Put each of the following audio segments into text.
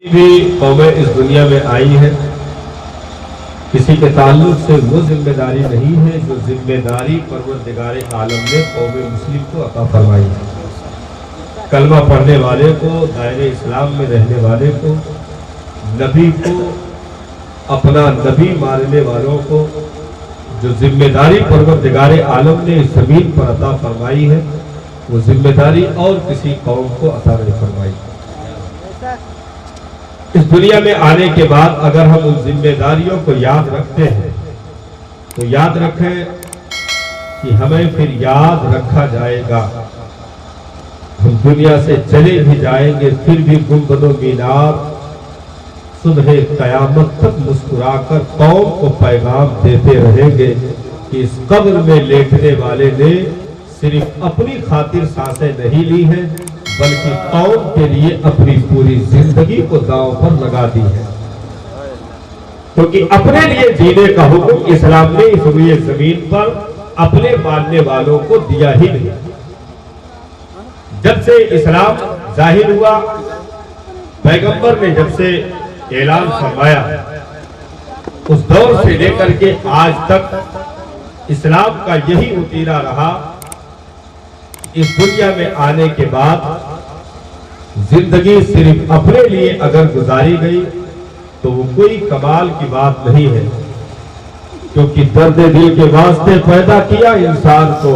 بھی قومیں اس دنیا میں آئی ہیں، کسی کے تعلق سے وہ ذمہ داری نہیں ہے جو ذمہ داری پروردگار عالم نے قوم مسلم کو عطا فرمائی ہے۔ کلمہ پڑھنے والے کو، دائرے اسلام میں رہنے والے کو، نبی کو، اپنا نبی ماننے والوں کو جو ذمہ داری پروردگار عالم نے اس زمین پر عطا فرمائی ہے، وہ ذمہ داری اور کسی قوم کو عطا نہیں فرمائی۔ اس دنیا میں آنے کے بعد اگر ہم ان ذمہ داریوں کو یاد رکھتے ہیں تو یاد رکھیں کہ ہمیں پھر یاد رکھا جائے گا۔ ہم دنیا سے چلے بھی جائیں گے پھر بھی گنبد و مینار صبح قیامت تک مسکرا کر قوم کو پیغام دیتے رہیں گے کہ اس قبر میں لیٹنے والے نے صرف اپنی خاطر سانسیں نہیں لی ہیں بلکہ قوم کے لیے اپنی پوری زندگی کو داؤں پر لگا دی ہے، کیونکہ اپنے لیے جینے کا حکم اسلام نے اس روئے زمین پر اپنے ماننے والوں کو دیا ہی نہیں۔ جب سے اسلام ظاہر ہوا، پیغمبر نے جب سے اعلان فرمایا، اس دور سے لے کر کے آج تک اسلام کا یہی وتیرہ رہا۔ اس دنیا میں آنے کے بعد زندگی صرف اپنے لیے اگر گزاری گئی تو وہ کوئی کمال کی بات نہیں ہے، کیونکہ درد دل کے واسطے پیدا کیا انسان کو،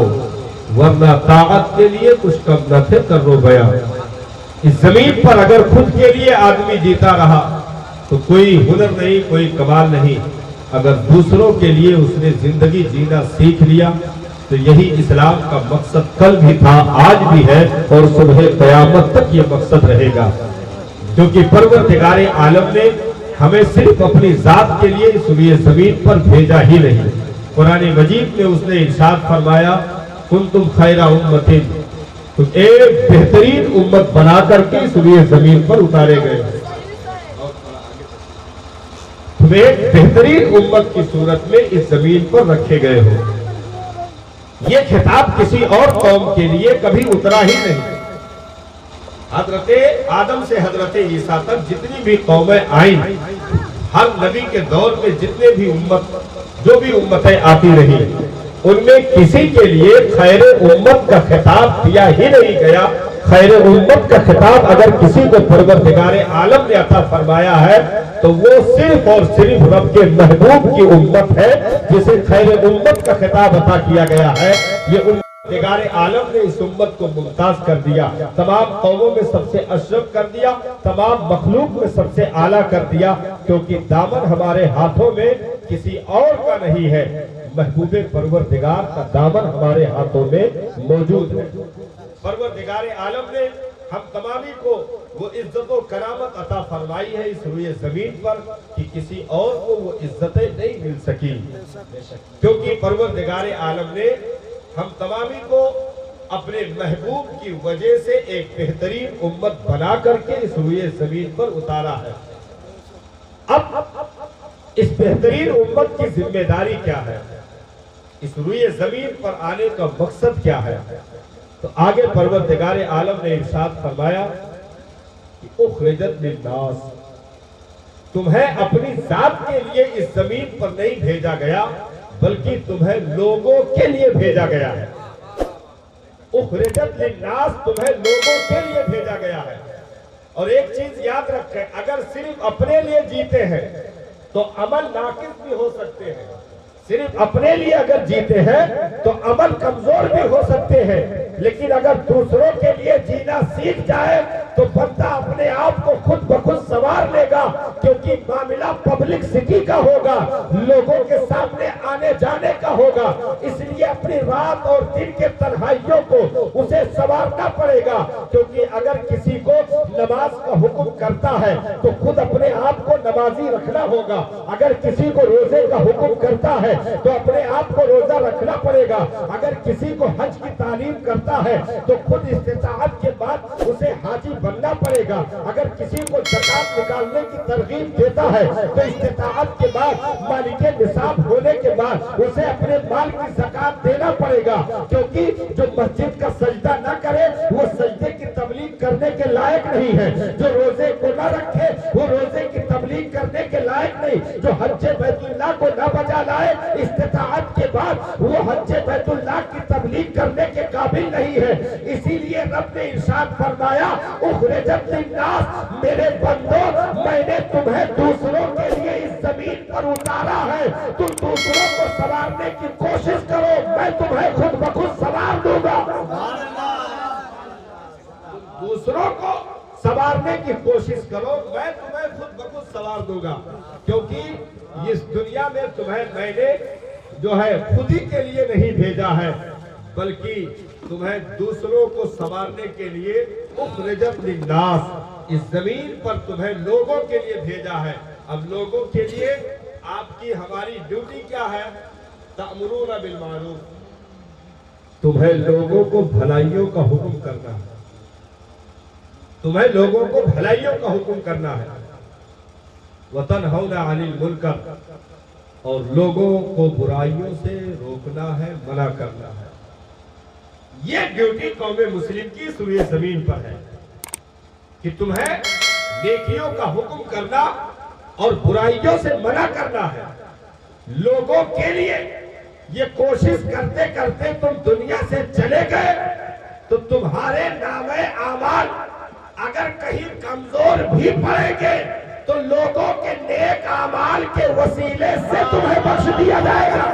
ورنہ طاقت کے لیے کچھ کم نہ تھے کر و بیاں۔ اس زمین پر اگر خود کے لیے آدمی جیتا رہا تو کوئی ہنر نہیں، کوئی کمال نہیں۔ اگر دوسروں کے لیے اس نے زندگی جینا سیکھ لیا تو یہی اسلام کا مقصد کل بھی تھا، آج بھی ہے اور صبح قیامت تک یہ مقصد رہے گا، کیونکہ پروردگار عالم نے ہمیں صرف اپنی ذات کے لیے اس روئے زمین پر بھیجا ہی نہیں۔ قرآن مجید میں اس نے ارشاد فرمایا، کنتم خیر امۃ، تم ایک بہترین امت بنا کر کے اس روئے زمین پر اتارے گئے، تم ایک بہترین امت کی صورت میں اس زمین پر رکھے گئے ہو۔ یہ خطاب کسی اور قوم کے لیے کبھی اترا ہی نہیں۔ حضرت آدم سے حضرت عیسیٰ تک جتنی بھی قومیں آئیں، ہر نبی کے دور میں جتنے بھی جو بھی امتیں آتی رہی، ان میں کسی کے لیے خیر امت کا خطاب دیا ہی نہیں گیا۔ خیر امت کا خطاب اگر کسی کو پروردگار عالم نے عطا فرمایا ہے تو وہ صرف اور صرف رب کے محبوب کی امت ہے جسے خیر امت کا خطاب عطا کیا گیا ہے۔ یہ پروردگار عالم نے اس امت کو ممتاز کر دیا، تمام قوموں میں سب سے اشرف کر دیا، تمام مخلوق میں سب سے اعلیٰ کر دیا، کیونکہ دامن ہمارے ہاتھوں میں کسی اور کا نہیں ہے، محبوب پروردگار کا دامن ہمارے ہاتھوں میں موجود ہے۔ پروردگار عالم نے ہم تمامی کو وہ عزت و کرامت عطا فرمائی ہے اس روئے زمین پر کہ کسی اور کو وہ عزتیں نہیں مل سکی، کیونکہ پروردگار عالم نے ہم تمامی کو اپنے محبوب کی وجہ سے ایک بہترین امت بنا کر کے اس روئے زمین پر اتارا ہے۔ اب اس بہترین امت کی ذمہ داری کیا ہے؟ اس روئے زمین پر آنے کا مقصد کیا ہے؟ تو آگے پروردگار عالم نے ارشاد فرمایا کہ اخرجت للناس، تمہیں اپنی ذات کے لیے اس زمین پر نہیں بھیجا گیا بلکہ تمہیں لوگوں کے لیے بھیجا گیا ہے۔ اخرجت للناس، تمہیں لوگوں کے لیے بھیجا گیا ہے۔ اور ایک چیز یاد رکھیں، اگر صرف اپنے لیے جیتے ہیں تو عمل ناقص بھی ہو سکتے ہیں، صرف اپنے لیے اگر جیتے ہیں تو عمل کمزور بھی ہو سکتے ہیں، لیکن اگر دوسروں کے لیے جینا سیکھ جائے تو بندہ اپنے آپ کو خود بخود سنوار لے گا، کیونکہ معاملہ پبلک سٹی کا ہوگا، لوگوں کے سامنے آنے جانے کا ہوگا، اس لیے اپنی رات اور دن کے تنہائیوں کو اسے سنوارنا پڑے گا، کیونکہ اگر کسی کو نماز کا حکم کرتا ہے تو خود اپنے آپ کو نمازی رکھنا ہوگا، اگر کسی کو روزے کا حکم کرتا ہے تو اپنے آپ کو روزہ رکھنا پڑے گا، اگر کسی کو حج کی تعلیم کرتا ہے تو خود استطاعت کے بعد اسے حاجی بننا پڑے گا، اگر کسی کو زکات نکالنے کی ترغیب دیتا ہے تو استطاعت کے بعد مالک نصاب ہونے کے بعد اسے اپنے مال کی زکات دینا پڑے گا، کیونکہ جو مسجد کا سجدہ نہ کرے وہ سجدے کی تبلیغ کرنے کے لائق نہیں ہے، جو روزے کو نہ رکھے وہ روزے کی تبلیغ کرنے کے لائق نہیں، جو حج بیت اللہ کو نہ بجا لائے استطاعت کے بعد وہ حج بیت اللہ کی تبلیغ کرنے کے قابل نہیں ہے۔ اسی لیے رب نے ارشاد فرمایا اخرجت للناس، میرے بندو میں نے تمہیں دوسروں کے لیے اس زمین پر اتارا ہے، تم دوسروں کو سنوارنے کی کوشش کرو، میں تمہیں خود بخود سنوار دوں گا۔ دوسروں کو سنوارنے کی کوشش کرو، میں تمہیں خود بخود سنوار دوں گا، کیونکہ اس دنیا میں تمہیں میں نے جو ہے خود ہی کے لیے نہیں بھیجا ہے، بلکہ تمہیں دوسروں کو سنوارنے کے لیے اخرجت للناس، اس زمین پر تمہیں لوگوں کے لیے بھیجا ہے۔ اب لوگوں کے لیے آپ کی ہماری ڈیوٹی کیا ہے؟ تأمرون بالمعروف، تمہیں لوگوں کو بھلائیوں کا حکم کرنا ہے، تمہیں لوگوں کو بھلائیوں کا حکم کرنا ہے، وَتَنْهَوْنَ عَنِ الْمُنْكَرِ، اور لوگوں کو برائیوں سے روکنا ہے، منع کرنا ہے۔ یہ ڈیوٹی قوم مسلم کی سوئے زمین پر ہے کہ تمہیں نیکیوں کا حکم کرنا اور برائیوں سے منع کرنا ہے۔ لوگوں کے لیے یہ کوشش کرتے کرتے تم دنیا سے چلے گئے تو تمہارے نامے اعمال اگر کہیں کمزور بھی پڑیں گے تو لوگوں کے نیک اعمال کے وسیلے سے تمہیں بخش دیا جائے گا،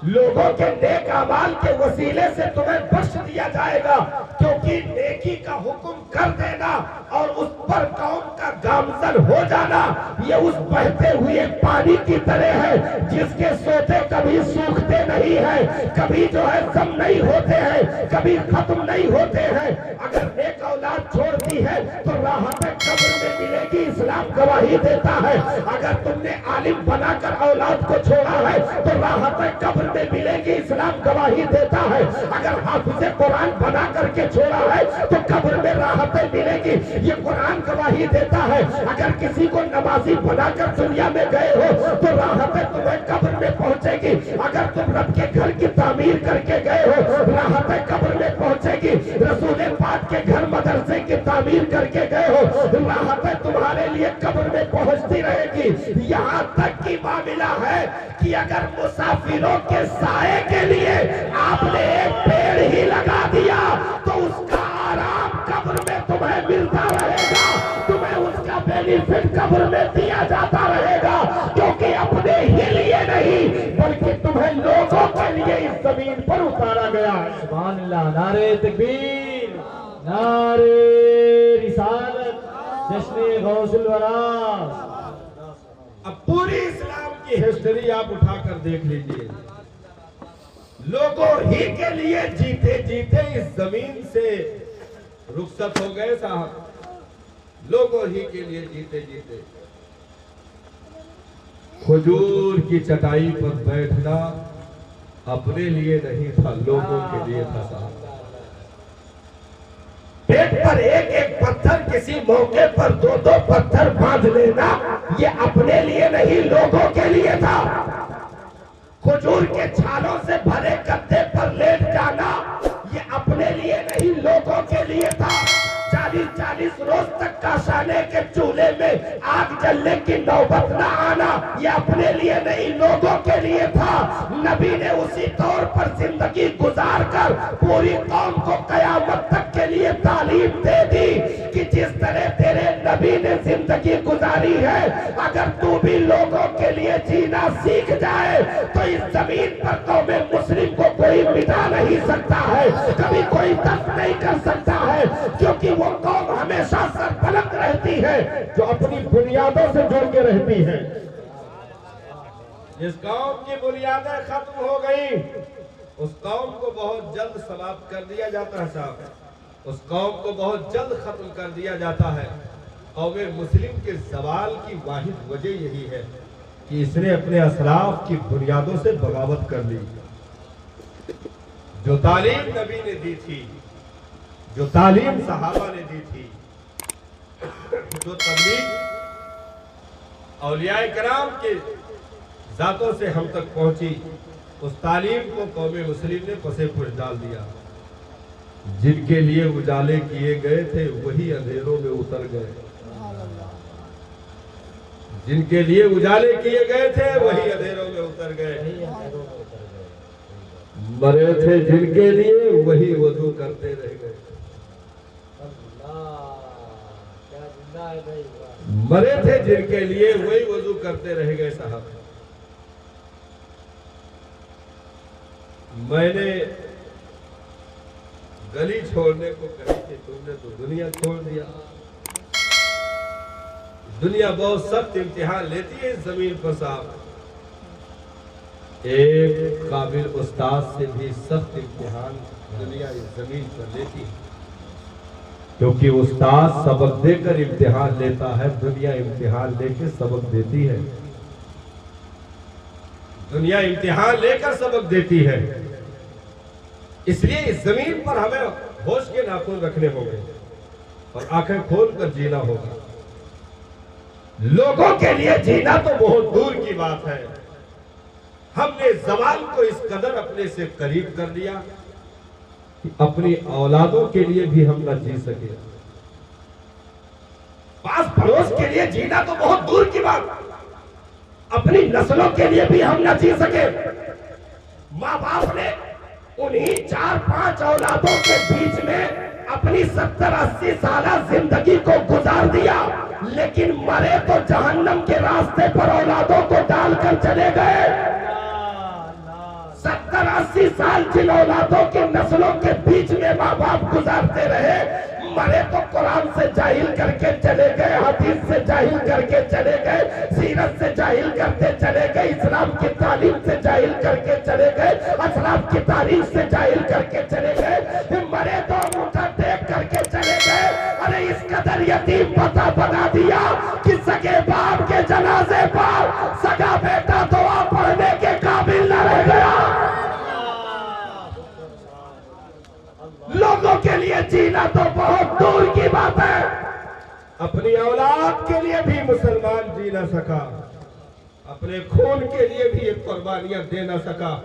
لوگوں کے نیک اعمال کے وسیلے سے تمہیں بخش دیا جائے گا، کیونکہ نیکی کا حکم کر دینا اور اس پر قوم کا گامزن ہو جانا یہ اس بہتے ہوئے پانی کی طرح ہے جس کے سوتے کبھی سوکھتے نہیں ہیں، کبھی جو ہے کم نہیں ہوتے ہیں، کبھی ختم نہیں ہوتے ہیں۔ اگر نیک اولاد چھوڑ دی ہے تو راحت قبر میں ملے گی، اسلام گواہی دیتا ہے۔ اگر تم نے عالم بنا کر اولاد کو چھوڑا ہے تو راحت قبر میں ملے گی، اسلام گواہی دیتا ہے۔ اگر حافظ قرآن بنا کر کے چھوڑا ہے تو قبر میں راحتیں ملے گی، یہ قرآن گواہی دیتا ہے۔ اگر کسی کو نمازی بنا کر دنیا میں گئے ہو تو راحتیں تمہیں قبر میں پہنچے گی۔ اگر تم رب کے گھر کی تعمیر کر کے گئے ہو راحتیں قبر میں پہنچے گی۔ رسول پاک کے گھر مدرسے کی تعمیر کر کے گئے ہو راحتیں تمہارے لیے قبر میں پہنچتی رہے گی۔ یہاں تک کی معاملہ ہے کہ اگر مسافروں کے سائے کے لیے آپ نے ایک پیڑ ہی لگا دیا تو اس کا آرام قبر میں تمہیں ملتا رہے گا، تمہیں اس کا بینیفٹ قبر میں دیا جاتا رہے گا، کیونکہ اپنے ہی لیے نہیں بلکہ تمہیں لوگوں کے لیے اس زمین پر اتارا گیا ہے۔ سبحان اللہ، نعرہ تکبیر، نعرہ رسالت، جشن غوث الورا۔ اب پوری اسلام کی ہسٹری آپ اٹھا کر دیکھ لیجئے، لوگوں ہی کے لیے جیتے جیتے اس زمین سے رخصت ہو گئے صاحب، لوگوں ہی کے لیے جیتے جیتے۔ کھجور کی چٹائی پر بیٹھنا اپنے لیے نہیں تھا، لوگوں کے لیے تھا صاحب۔ پیٹ پر ایک ایک پتھر، کسی موقع پر دو دو پتھر باندھ لینا یہ اپنے لیے نہیں، لوگوں کے لیے تھا۔ کھجور کے چھالوں سے بھرے گدے پر لیٹ جانا یہ اپنے لیے نہیں، لوگوں کے لیے تھا۔ 40 روز تک کاشانے کے چولہے میں آگ جلنے کی نوبت نہ آنا یہ اپنے لیے نہیں، لوگوں کے لیے تھا۔ نبی نے اسی طور پر زندگی گزار کر پوری قوم کو قیامت تک کے لیے تعلیم دے دی کہ جس طرح تیرے نبی نے زندگی گزاری ہے اگر تو بھی لوگوں کے لیے جینا سیکھ جائے تو اس زمین پر قوم مسلم کو کوئی مٹا نہیں سکتا ہے، کبھی کوئی دفن نہیں کر سکتا ہے، کیونکہ وہ قوم ہمیشہ سربلند رہتی ہے جو اپنی بنیادوں سے جڑ کے رہتی ہے۔ جس قوم کی بنیادیں ختم ہو گئیں اس قوم کو بہت جلد سماپت کر دیا جاتا ہے صاحب، اس قوم کو بہت جلد ختم کر دیا جاتا ہے۔ قوم مسلم کے زوال کی واحد وجہ یہی ہے کہ اس نے اپنے اسلاف کی بنیادوں سے بغاوت کر لی۔ جو تعلیم نبی نے دی تھی، جو تعلیم صحابہ نے دی تھی، جو تبلیغ اولیاء کرام کے ذاتوں سے ہم تک پہنچی، اس تعلیم کو قوم مسلم نے پسے پش ڈال دیا۔ جن کے لیے اجالے کیے گئے تھے وہی اندھیروں میں اتر گئے، جن کے لیے اجالے کیے گئے تھے وہی اندھیروں میں اتر گئے، مرے تھے جن کے لیے وہی وضو کرتے رہ گئے، مرے تھے جن کے لیے وہی وضو کرتے رہ گئے۔ صاحب میں نے گلی چھوڑنے کو کہی کہ تم نے تو دنیا چھوڑ دیا۔ دنیا بہت سخت امتحان لیتی ہے اس زمین پر صاحب، ایک قابل استاد سے بھی سخت امتحان دنیا اس زمین پر لیتی ہے، کیونکہ استاد سبق دے کر امتحان لیتا ہے، دنیا امتحان لے کے سبق دیتی ہے، دنیا امتحان لے کر سبق دیتی ہے۔ اس لیے اس زمین پر ہمیں ہوش کے ناخن رکھنے ہوں گے اور آنکھیں کھول کر جینا ہوگا۔ لوگوں کے لیے جینا تو بہت دور کی بات ہے، ہم نے زوال کو اس قدر اپنے سے قریب کر لیا کہ اپنی اولادوں کے لیے بھی ہم نہ جی سکے۔ پاس پڑوس کے لیے جینا تو بہت دور کی بات، اپنی نسلوں کے لیے بھی ہم نہ جی سکے۔ ماں باپ نے انہی 4-5 اولادوں کے بیچ میں اپنی 70-80 سالہ زندگی کو گزار دیا، لیکن مرے تو جہنم کے راستے پر اولادوں کو ڈال کر چلے گئے۔ 70-80 سال جن اولادوں کے نسلوں کے بیچ میں ماں باپ گزارتے رہے، مرے تو قرآن سے جاہل کر کے چلے گئے، حدیث سے جاہل کر کے چلے گئے، سیرت سے جاہل کرتے چلے گئے، اسلام کی تعلیم سے جاہل کر کے چلے گئے، اسلاف کی تاریخ سے جاہل کر کے چلے گئے، مرے تو انگوٹھا ٹیک کر کے چلے گئے۔ ارے اس قدر یتیم پتہ بنا دیا کہ سگے باپ کے جنازے پر سگا بیٹا دعا پڑھنے کے قابل نہ رہ گیا۔ لوگوں کے لیے جینا تو بہت دور کی بات ہے، اپنی اولاد کے لیے بھی مسلمان جی نہ سکا، اپنے خون کے لیے بھی یہ قربانیاں دے نہ سکا۔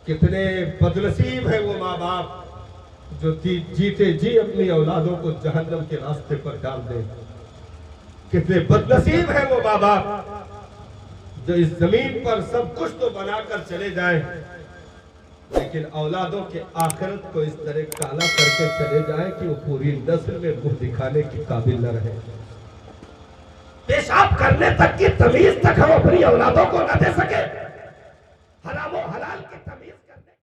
کتنے بدنصیب ہیں وہ ماں باپ جو جیتے جی اپنی اولادوں کو جہنم کے راستے پر ڈال دیں، کتنے بدنصیب ہیں وہ ماں باپ جو اس زمین پر سب کچھ تو بنا کر چلے جائیں، لیکن اولادوں کے آخرت کو اس طرح کالا کر کے چلے جائیں کہ وہ پوری نسل میں منہ دکھانے کی قابل نہ رہے۔ پیشاب کرنے تک کی تمیز تک ہم اپنی اولادوں کو نہ دے سکے۔